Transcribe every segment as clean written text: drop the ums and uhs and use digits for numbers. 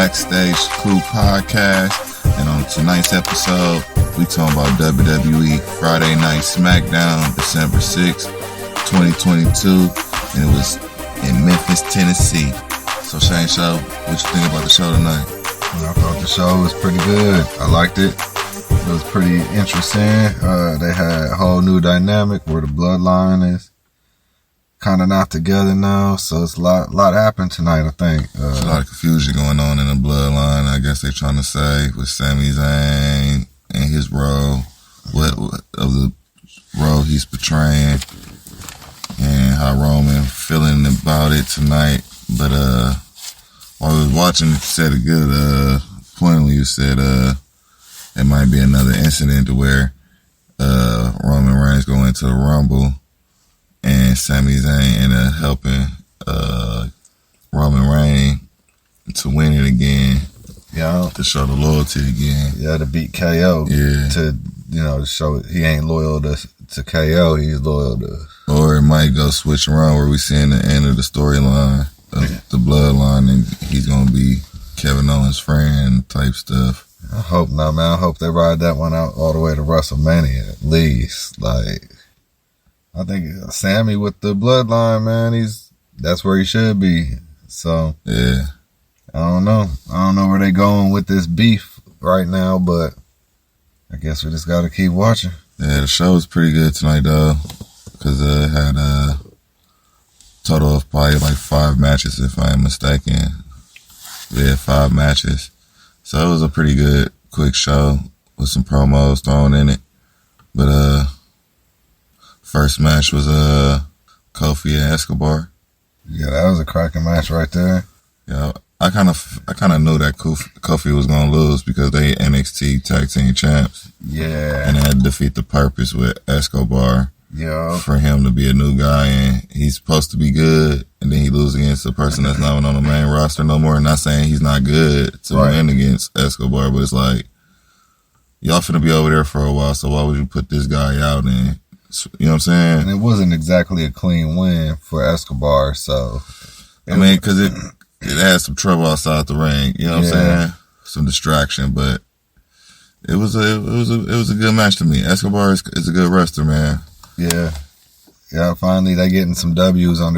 Backstage Krew Podcast, and on tonight's episode, we talking about WWE Friday Night SmackDown, December 6th, 2022, and it was in Memphis, Tennessee. So Shane Show, what you think about the show tonight? I thought the show was pretty good. I liked it. It was pretty interesting. They had a whole new dynamic where the Bloodline is kind of not together now, so it's a lot happened tonight, I think. There's a lot of confusion going on in the Bloodline, I guess they're trying to say, with Sami Zayn and his role, what of the role he's portraying, and how Roman feeling about it tonight. But while I was watching, you said it good, pointedly you said it might be another incident to where Roman Reigns go into the Rumble and Sami Zayn ended up helping Roman Reigns to win it again. Yeah. To show the loyalty again. Yeah, to beat KO. Yeah. To show he ain't loyal to KO, he's loyal to. Or it might go switch around where we see in the end of the storyline of the Bloodline and he's gonna be Kevin Owens' friend type stuff. I hope not, man. I hope they ride that one out all the way to WrestleMania at least. Like, I think Sammy with the Bloodline, man, that's where he should be. So yeah, I don't know where they going with this beef right now, but I guess we just got to keep watching. Yeah, the show was pretty good tonight though, because it had a total of probably like 5 matches if I am mistaken. Yeah, 5 matches. So it was a pretty good, quick show with some promos thrown in it. But first match was Kofi and Escobar. Yeah, that was a cracking match right there. Yeah, I kind of knew that Kofi was gonna lose because they NXT Tag Team Champs. Yeah, and had to defeat the Purpose with Escobar. Yeah, for him to be a new guy and he's supposed to be good, and then he loses against a person that's not on the main roster no more. Not saying he's not good to win against Escobar, but it's like y'all finna be over there for a while, so why would you put this guy out? And you know what I'm saying? And it wasn't exactly a clean win for Escobar, so I mean, because it had some trouble outside the ring. You know what I'm saying? Some distraction, but it was a good match to me. Escobar is a good wrestler, man. Yeah. Finally they getting some W's on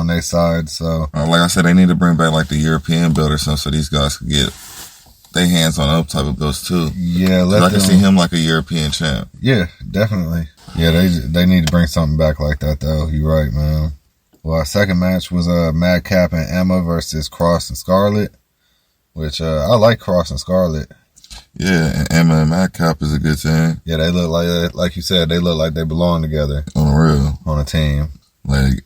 their side. So like I said, they need to bring back like the European belt or something, so these guys could get their hands on up type of belts too. Yeah, I can see him like a European champ. Yeah, definitely. Yeah, they need to bring something back like that though. You're right, man. Well, our second match was Madcap and Emma versus Kross and Scarlett, which I like Kross and Scarlett. Yeah, and Emma and Madcap is a good team. Yeah, they look like you said, they look like they belong together. On the real. On a team. Like,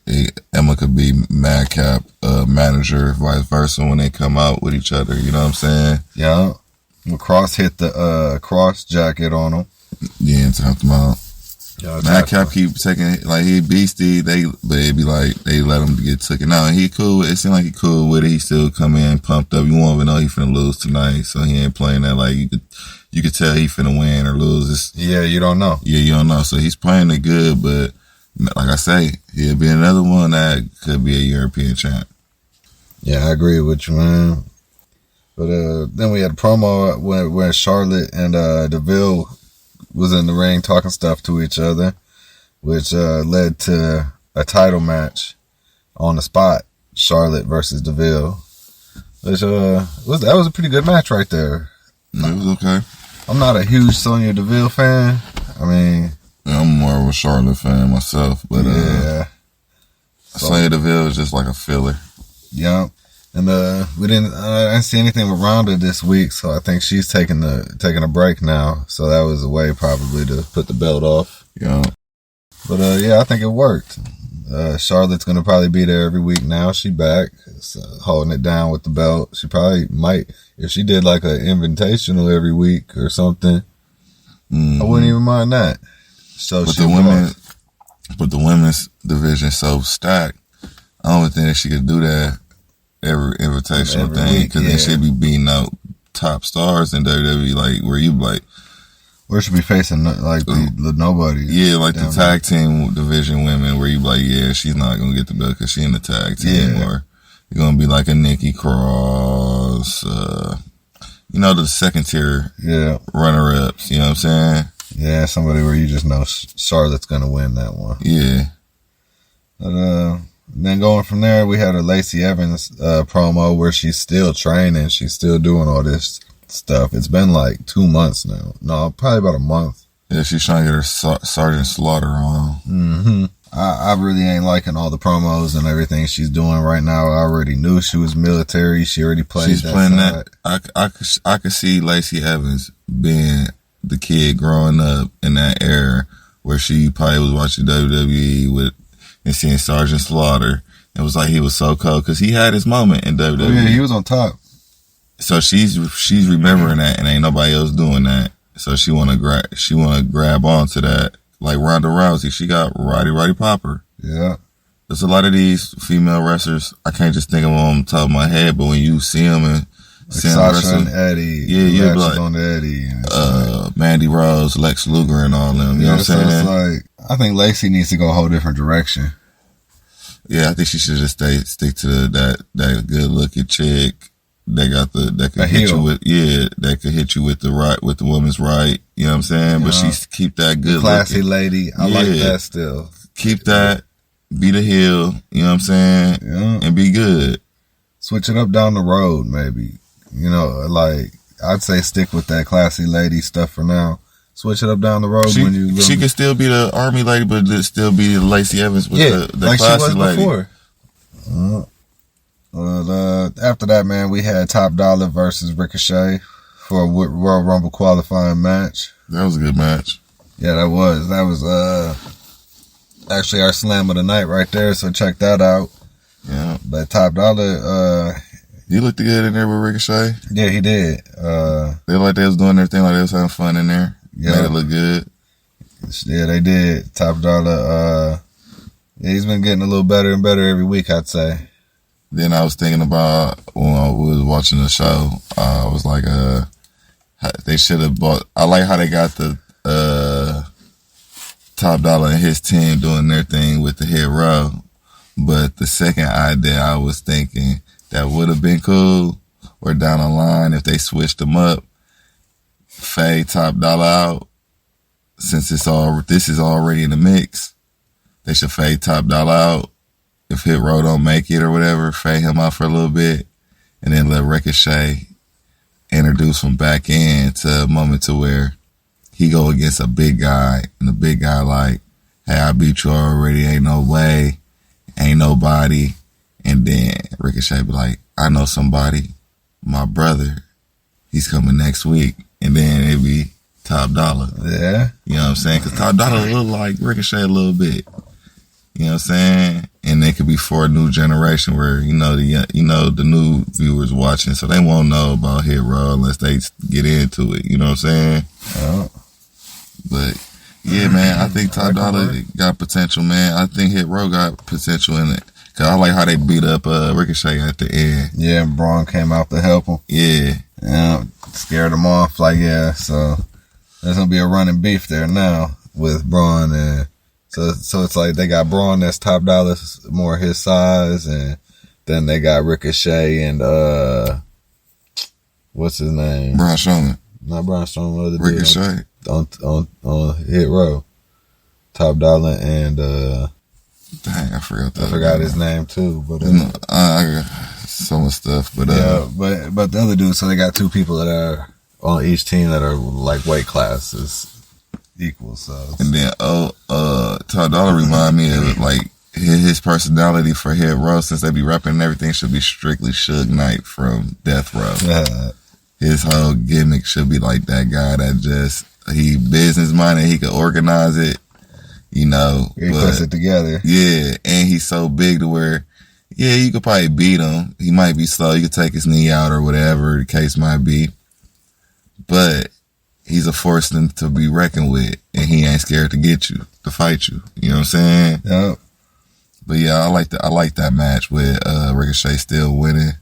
Emma could be Madcap manager, vice versa, when they come out with each other. You know what I'm saying? Yeah. When Kross hit the Kross jacket on him. Yeah, and tapped him out. Yeah, Madcap keep taking, like, he beastie, but it'd be like, they let him get taken out. And he cool, it seemed like he cool with it. He still come in pumped up. You won't even know he finna lose tonight, so he ain't playing that like, you could tell he finna win or lose. You don't know. Yeah, you don't know. So he's playing it good, but like I say, he'll be another one that could be a European champ. Yeah, I agree with you, man. But then we had a promo where Charlotte and Deville was in the ring talking stuff to each other, which led to a title match on the spot, Charlotte versus Deville. Which that was a pretty good match right there. It was okay. I'm not a huge Sonya Deville fan. I mean, I'm more of a Charlotte fan myself, but Sonya Deville is just like a filler. Yeah. And I didn't see anything with Ronda this week, so I think she's taking a break now. So that was a way probably to put the belt off. Yeah. But I think it worked. Charlotte's gonna probably be there every week now. She back, holding it down with the belt. She probably might, if she did like an invitational every week or something. Mm-hmm. I wouldn't even mind that. So but the women's division so stacked. I don't think that she could do that every invitational thing, because then she'd be beating out top stars in WWE, like where you like, or should be facing like the nobody. Yeah, like the tag team division women, where you like, yeah, she's not gonna get the belt because she in the tag team, or gonna be like a Nikki Cross, the second tier runner ups. You know what I'm saying? Yeah, somebody where you just know Charlotte's gonna win that one. Yeah. But then going from there, we had a Lacey Evans promo where she's still training, she's still doing all this stuff. It's been like 2 months now. No, probably about a month. Yeah, she's trying to get her Sergeant Slaughter on. Mm-hmm. I really ain't liking all the promos and everything she's doing right now. I already knew she was military. She already played She's that playing side. that. I could see Lacey Evans being the kid growing up in that era where she probably was watching WWE and seeing Sergeant Slaughter. It was like he was so cold because he had his moment in WWE. Oh, yeah, he was on top. So she's remembering that, and ain't nobody else doing that. So she wanna grab onto that. Like Ronda Rousey, she got Roddy Piper. Yeah. There's a lot of these female wrestlers. I can't just think of them on the top of my head, but when you see them and see them Sasha wrestle, and Eddie. yeah, you'll be like, on the Eddie. Mandy Rose, Lex Luger, and all them. You know what I'm saying? It's like, I think Lacey needs to go a whole different direction. Yeah, I think she should just stick to that good looking chick that could hit you with that could hit you with the woman's right. You know what I'm saying? But she's keep that good classy looking lady. I like that still. Keep that. Be the heel. You know what I'm saying? Yeah. And be good. Switch it up down the road, maybe. Like I'd say stick with that classy lady stuff for now. Switch it up down the road when you. She could still be the army lady, but still be Lacey Evans with the like classy she was lady. Before. After that, man, we had Top Dolla versus Ricochet for a Royal Rumble qualifying match. That was a good match. Yeah, that was actually our slam of the night right there. So check that out. Yeah, but Top Dolla, he looked good in there with Ricochet. Yeah, he did. They was doing everything like they was having fun in there. Yeah, made it look good. Yeah, they did. Top Dolla, he's been getting a little better and better every week, I'd say. Then I was thinking about when I was watching the show, I was like, they should have bought. I like how they got the Top Dolla and his team doing their thing with the Hit Row. But the second idea I was thinking that would have been cool, or down the line if they switched them up, fade Top Dolla out. Since this is already in the mix, they should fade Top Dolla out. If Hit Row don't make it or whatever, fade him out for a little bit, and then let Ricochet introduce him back in to a moment to where he go against a big guy, and the big guy like, hey, I beat you already, ain't no way, ain't nobody. And then Ricochet be like, I know somebody, my brother, he's coming next week. And then it be Top Dolla. Yeah. You know what I'm saying? Because Top Dolla look like Ricochet a little bit. You know what I'm saying? And they could be for a new generation where, the new viewers watching, so they won't know about Hit Row unless they get into it. You know what I'm saying? Oh. But, yeah, man, I think Top Dolla got potential, man. I think Hit Row got potential in it. Because I like how they beat up Ricochet at the end. Yeah, and Braun came out to help him. Yeah. Scared him off. So there's going to be a running beef there now with Braun and... So it's like they got Braun that's Top Dolla, more his size, and then they got Ricochet and what's his name? Braun Strowman. Not Braun Strowman. Ricochet on Hit Row. Top Dolla and dang, I forgot that. I forgot his name too, but I got so much stuff. But but the other dude. So they got two people that are on each team that are like weight classes. Equal, so. And then Top Dolla remind me of like his personality for Hit Row, since they be rapping and everything, should be strictly Suge Knight from Death Row. Yeah. His whole gimmick should be like that guy that he business minded, he could organize it, He puts it together. Yeah, and he's so big to where, you could probably beat him. He might be slow. You could take his knee out or whatever the case might be. But he's a force to be reckoned with, and he ain't scared to fight you. You know what I'm saying? Yep. But yeah, I like that match with Ricochet still winning.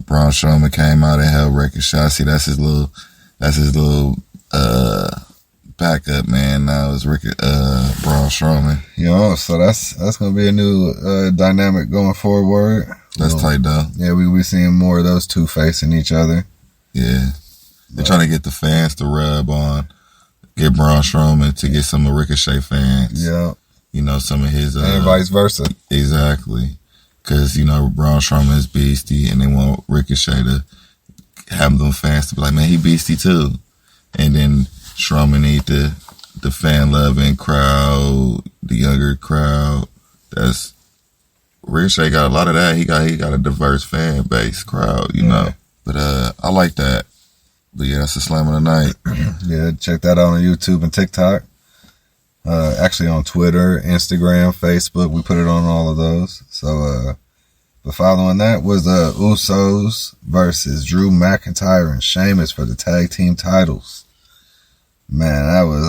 Braun Strowman came out and held Ricochet. I see that's his little backup man now is Braun Strowman. So that's gonna be a new dynamic going forward That's tight, though. Yeah, we seeing more of those two facing each other. Yeah. They're trying to get the fans to rub on, get Braun Strowman to get some of Ricochet fans. Yeah. You know, some of his... and vice versa. Exactly. Because, you know, Braun Strowman is beastie, and they want Ricochet to have them fans to be like, man, he beastie too. And then Strowman need the fan-loving crowd, the younger crowd. That's... Ricochet got a lot of that. He got a diverse fan base crowd, you know. But I like that. But yeah, that's the slam of the night. Yeah, check that out on YouTube and TikTok. Actually on Twitter, Instagram, Facebook. We put it on all of those. So, but following that was Usos versus Drew McIntyre and Sheamus for the tag team titles. Man, that was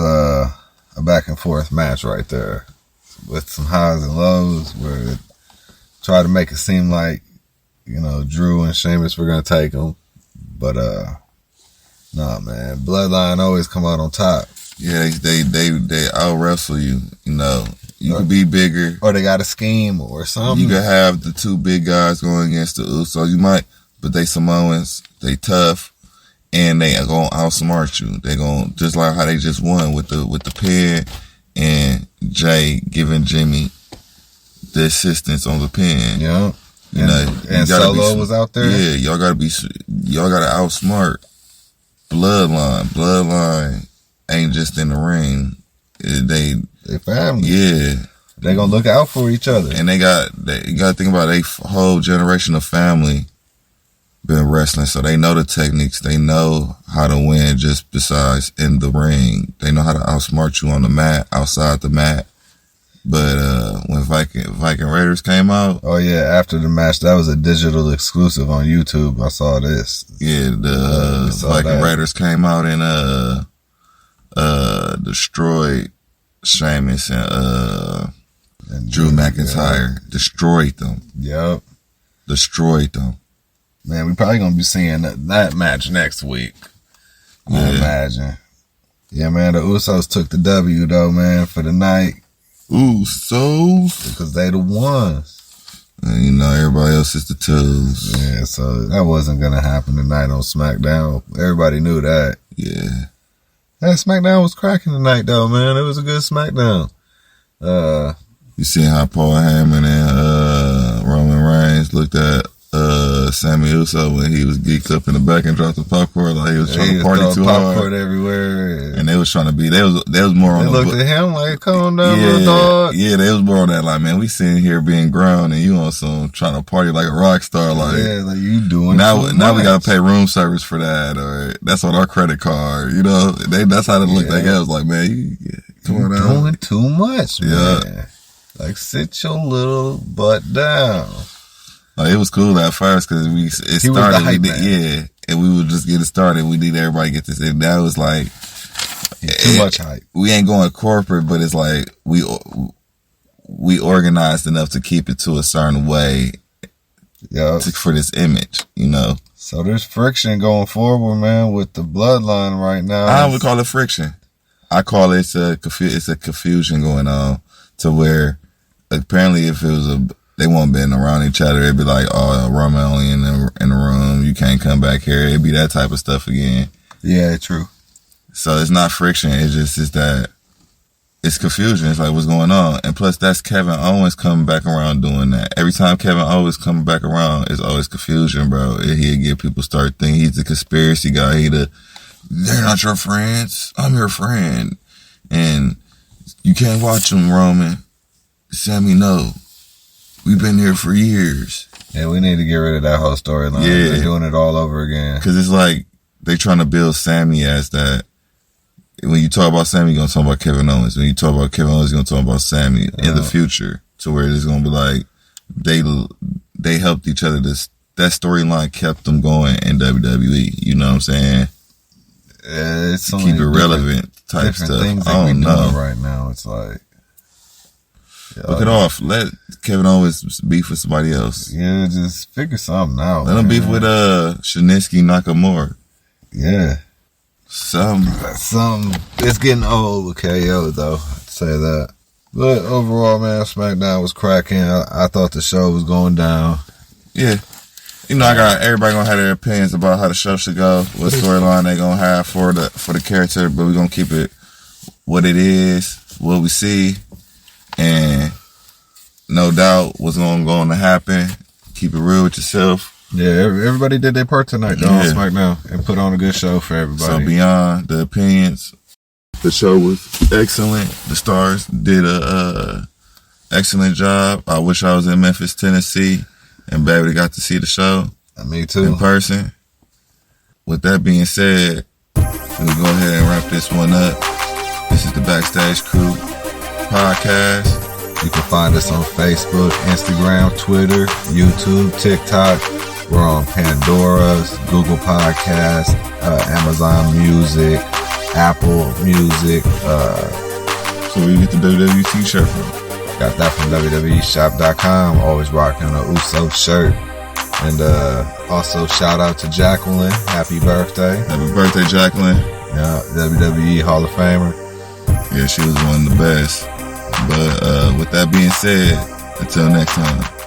a back and forth match right there with some highs and lows where it tried to make it seem like, you know, Drew and Sheamus were going to take them. But, nah, man. Bloodline always come out on top. Yeah, they out wrestle you. You know, you could be bigger, or they got a scheme or something. You could have the two big guys going against the Usos. You might, but they Samoans. They tough, and they are gonna outsmart you. They gonna just like how they just won with the pin, and Jay giving Jimmy the assistance on the pin. Yeah, you know, and Solo was out there. Yeah, y'all gotta outsmart Bloodline. Bloodline ain't just in the ring. They family. Yeah. They gonna look out for each other. And you gotta think about a whole generation of family been wrestling, so they know the techniques. They know how to win just besides in the ring. They know how to outsmart you on the mat, outside the mat. But when Viking Raiders came out. Oh yeah, after the match, that was a digital exclusive on YouTube. I saw this. Yeah, the Viking Raiders came out and destroyed Sheamus and Drew McIntyre. Yeah. Destroyed them. Yep. Destroyed them. Man, we probably gonna be seeing that match next week. I imagine. Yeah, man, the Usos took the W though, man, for the night. Usos? Because they the ones. And you know, everybody else is the twos. Yeah, so that wasn't gonna happen tonight on SmackDown. Everybody knew that. Yeah. That SmackDown was cracking tonight, though, man. It was a good SmackDown. You see how Paul Heyman and Roman Reigns looked at Sami Uso when he was geeked up in the back and dropped the popcorn like he was trying to party too hard. Popcorn everywhere. And they was trying to be, they was more on they looked at him like, calm down, little dog. Yeah, they was more on that like, man, we sitting here being grown and you on some trying to party like a rock star. Like, yeah, like you doing now we gotta pay room service for that, or that's on our credit card. You know, that's how they looked at it. I was like, man, come on out. Doing too much, man. Like, sit your little butt down. Like, it was cool at first because it started. And we would just get it started. We need everybody to get this. And that was like too much hype. We ain't going corporate, but it's like we organized enough to keep it to a certain way. For this image, you know. So there's friction going forward, man, with the Bloodline right now. I don't call it friction. I call it it's a confusion going on to where apparently if it was they won't been around each other. It'd be like, oh, Roman only in the room. You can't come back here. It'd be that type of stuff again. Yeah, true. So it's not friction. It's just that it's confusion. It's like, what's going on? And plus, that's Kevin Owens coming back around doing that. Every time Kevin Owens coming back around, it's always confusion, bro. He'll get people start thinking he's the conspiracy guy. They're not your friends. I'm your friend. And you can't watch them, Roman. Sami, no. We've been here for years. Yeah, we need to get rid of that whole storyline. Yeah. They're doing it all over again. Because it's like they trying to build Sami as that. When you talk about Sami, you're going to talk about Kevin Owens. When you talk about Kevin Owens, you're going to talk about Sami in the future. To where it's going to be like they helped each other. That storyline kept them going in WWE. You know what I'm saying? It's to keep it relevant type stuff. Things that we doing right now. It's like, look it off. Let Kevin Owens beef with somebody else. Yeah, just figure something out. Let him beef with Shinichiki Nakamura. Yeah. Some it's getting old with KO though, I'd say that. But overall, man, SmackDown was cracking. I thought the show was going down. Yeah. You know, everybody gonna have their opinions about how the show should go, what storyline they gonna have for the character, but we're gonna keep it what it is, what we see, and no doubt what's going to happen. Keep it real with yourself. Yeah, everybody did their part tonight, though, on SmackDown, and put on a good show for everybody. So beyond the opinions, the show was excellent. The stars did a excellent job. I wish I was in Memphis, Tennessee, and baby got to see the show. Me too. In person. With that being said, we'll go ahead and wrap this one up. This is the Backstage Krew Podcast. You can find us on Facebook, Instagram, Twitter, YouTube, TikTok. We're on Pandora's, Google Podcasts, Amazon Music, Apple Music. So where you get the WWE t-shirt from? Got that from WWEshop.com. Always rocking a Usos shirt. And also shout out to Jacqueline. Happy birthday. Happy birthday, Jacqueline. Yeah, WWE Hall of Famer. Yeah, she was one of the best. But with that being said, until next time.